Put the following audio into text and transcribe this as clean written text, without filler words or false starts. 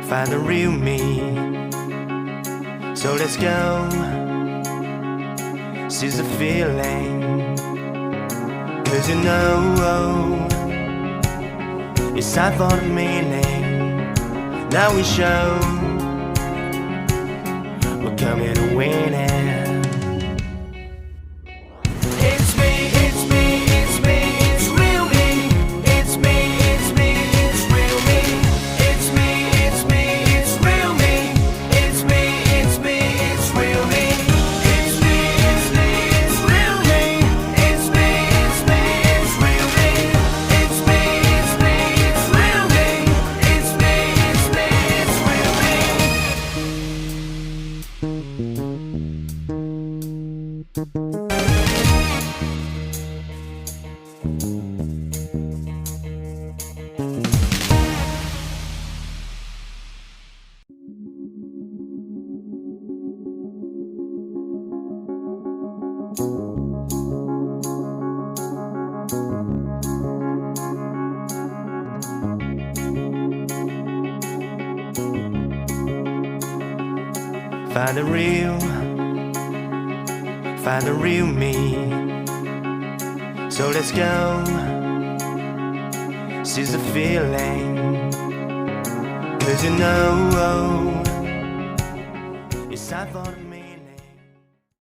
Find the real me. So let's go, seize the feeling. 'Cause you know it's time for the meaning. Now we show we're coming to win it. Find the real me. So let's go, seize the feeling. 'Cause you know it's time for the